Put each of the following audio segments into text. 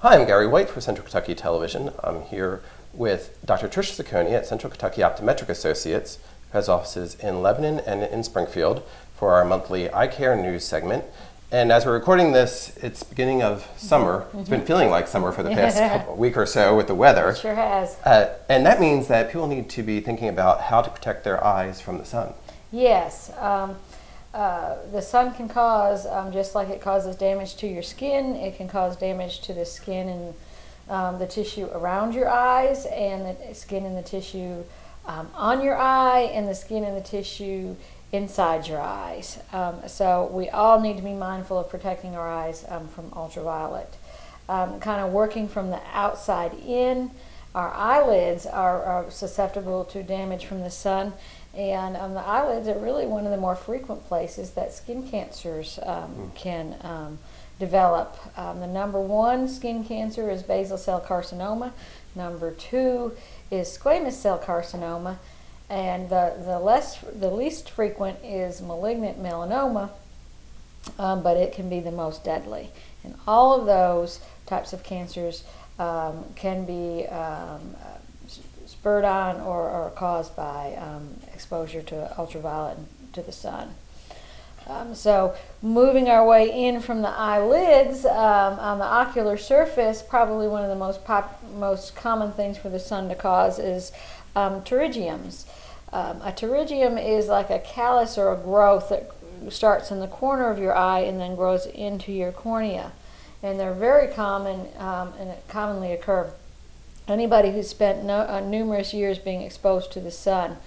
Hi, I'm Gary White for Central Kentucky Television. I'm here with Dr. Tricia Ciccone at Central Kentucky Optometric Associates, who has offices in Lebanon and in Springfield, for our monthly eye care news segment. And as we're recording this, it's beginning of summer. It's been feeling like summer for the past week or so with the weather. It sure has. And that means that people need to be thinking about how to protect their eyes from the sun. Yes. The sun can cause, just like it causes damage to your skin, it can cause damage to the skin and the tissue around your eyes, and the skin and the tissue on your eye, and the skin and the tissue inside your eyes. So we all need to be mindful of protecting our eyes from ultraviolet. Kind of working from the outside in, our eyelids are susceptible to damage from the sun. And the eyelids are really one of the more frequent places that skin cancers can develop. The number one skin cancer is basal cell carcinoma. Number two is squamous cell carcinoma. And the least frequent is malignant melanoma, but it can be the most deadly. And all of those types of cancers can be spurred on or caused by exposure to ultraviolet and to the sun. So moving our way in from the eyelids, on the ocular surface, probably one of the most common things for the sun to cause is pterygiums. A pterygium is like a callus or a growth that starts in the corner of your eye and then grows into your cornea. And they're very common and commonly occur. Anybody who's spent numerous years being exposed to the sun,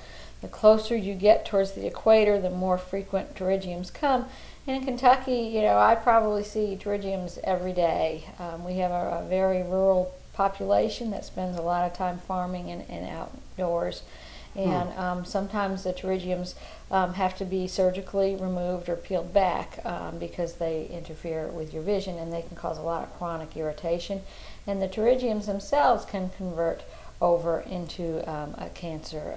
the closer you get towards the equator, the more frequent pterygiums come. And in Kentucky, I probably see pterygiums every day. We have a very rural population that spends a lot of time farming and outdoors. And sometimes the pterygiums have to be surgically removed or peeled back because they interfere with your vision, and they can cause a lot of chronic irritation. And the pterygiums themselves can convert over into a cancer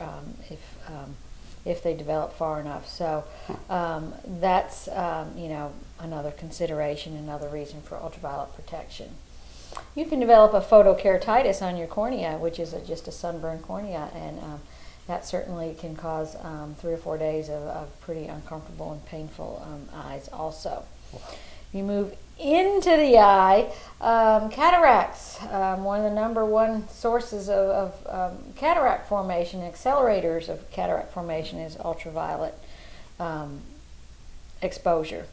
if they develop far enough. So that's another consideration, another reason for ultraviolet protection. You can develop a photokeratitis on your cornea, which is just a sunburned cornea, and that certainly can cause 3 or 4 days of pretty uncomfortable and painful eyes also. You move into the eye, cataracts. One of the number one sources of cataract formation, accelerators of cataract formation, is ultraviolet exposure.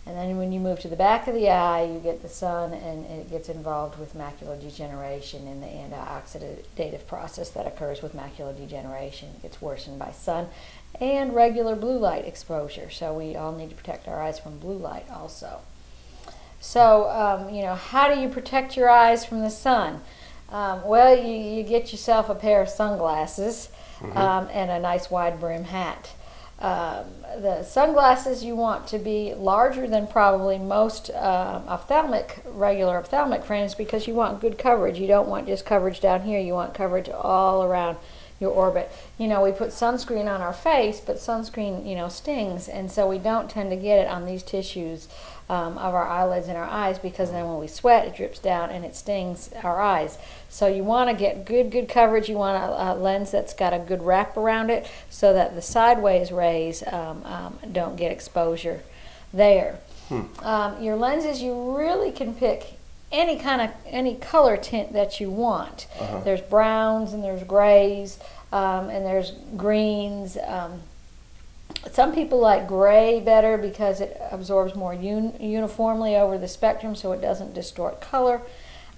And then when you move to the back of the eye, you get the sun, and it gets involved with macular degeneration and the antioxidative process that occurs with macular degeneration. It gets worsened by sun and regular blue light exposure. So we all need to protect our eyes from blue light also. So, how do you protect your eyes from the sun? Well, you get yourself a pair of sunglasses and a nice wide brim hat. The sunglasses you want to be larger than probably most regular ophthalmic frames, because you want good coverage. You don't want just coverage down here. You want coverage all around your orbit. We put sunscreen on our face, but sunscreen, stings, and so we don't tend to get it on these tissues of our eyelids and our eyes, because then when we sweat, it drips down and it stings our eyes. So you want to get good coverage. You want a lens that's got a good wrap around it, so that the sideways rays don't get exposure there. Your lenses, you really can pick any color tint that you want. There's browns and there's grays and there's greens. Some people like gray better because it absorbs more uniformly over the spectrum, so it doesn't distort color.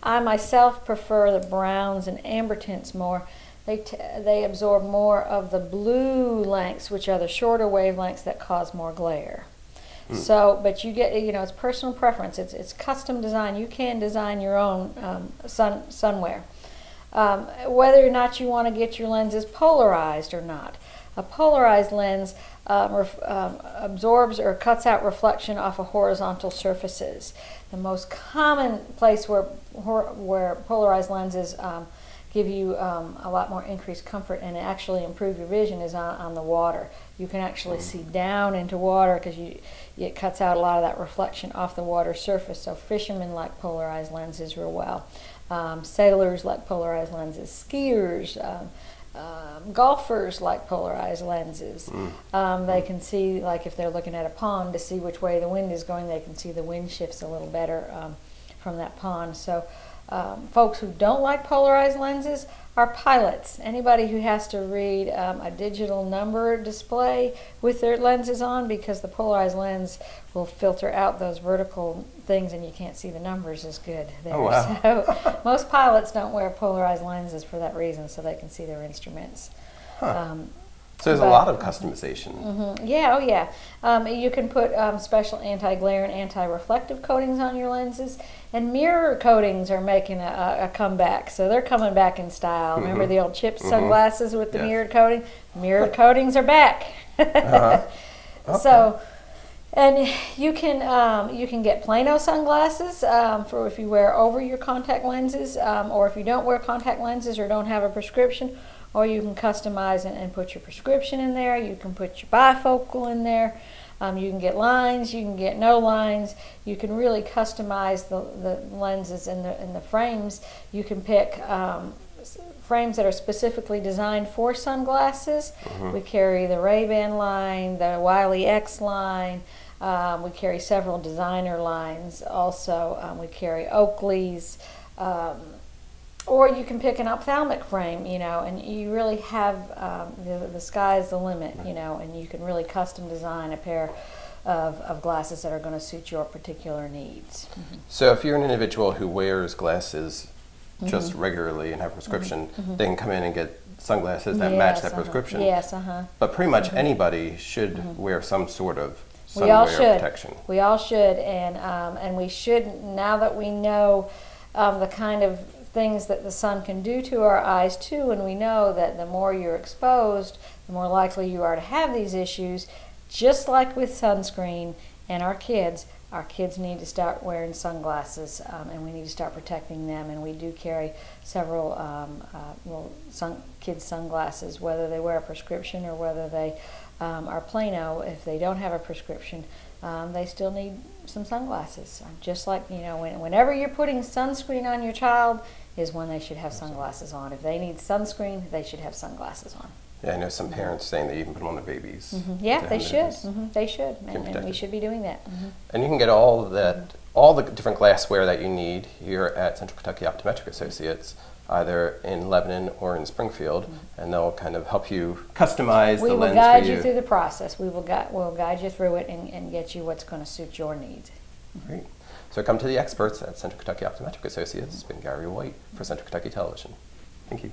I myself prefer the browns and amber tints more. They absorb more of the blue lengths, which are the shorter wavelengths that cause more glare. So, but you get, it's personal preference. It's custom design. You can design your own sunwear. Whether or not you want to get your lenses polarized or not. A polarized lens absorbs or cuts out reflection off of horizontal surfaces. The most common place where polarized lenses give you a lot more increased comfort and actually improve your vision is on the water. You can actually see down into water because it cuts out a lot of that reflection off the water surface. So fishermen like polarized lenses real well. Sailors like polarized lenses. Skiers, golfers like polarized lenses. They can see, like if they're looking at a pond to see which way the wind is going, they can see the wind shifts a little better from that pond. So folks who don't like polarized lenses are pilots. Anybody who has to read a digital number display with their lenses on, because the polarized lens will filter out those vertical things and you can't see the numbers as good there. Oh, wow. So most pilots don't wear polarized lenses for that reason, so they can see their instruments. Huh. So there's a lot of customization. Yeah, oh yeah. You can put special anti-glare and anti-reflective coatings on your lenses, and mirror coatings are making a comeback. So they're coming back in style. Remember the old chip sunglasses with the mirrored coating? Mirrored coatings are back. Okay. So, and you can get Plano sunglasses for if you wear over your contact lenses, or if you don't wear contact lenses or don't have a prescription. Or you can customize and put your prescription in there. You can put your bifocal in there. You can get lines. You can get no lines. You can really customize the lenses and the frames. You can pick frames that are specifically designed for sunglasses. We carry the Ray-Ban line, the Wiley X line. We carry several designer lines. Also, we carry Oakley's. Or you can pick an ophthalmic frame, and you really have the sky's the limit, and you can really custom design a pair of glasses that are going to suit your particular needs. So if you're an individual who wears glasses just regularly and have a prescription, they can come in and get sunglasses that match that prescription. Yes, But pretty much anybody should wear some sort of we all sunwear should. protection. We all should, and we should, now that we know the kind of things that the sun can do to our eyes too, and we know that the more you're exposed, the more likely you are to have these issues. Just like with sunscreen and our kids need to start wearing sunglasses, and we need to start protecting them. And we do carry several kids sunglasses, whether they wear a prescription or whether they are Plano. If they don't have a prescription, they still need some sunglasses. Just like, whenever you're putting sunscreen on your child is when they should have sunglasses on. If they need sunscreen, they should have sunglasses on. Yeah, I know some parents saying they even put them on their babies. Yeah, they should. They should, and we should be doing that. And you can get all the different glassware that you need here at Central Kentucky Optometric Associates, either in Lebanon or in Springfield, and they'll kind of help you customize the lens for you. We will guide you through the process. We'll guide you through it and get you what's going to suit your needs. Great. So come to the experts at Central Kentucky Optometric Associates. It's been Gary White for Central Kentucky Television. Thank you.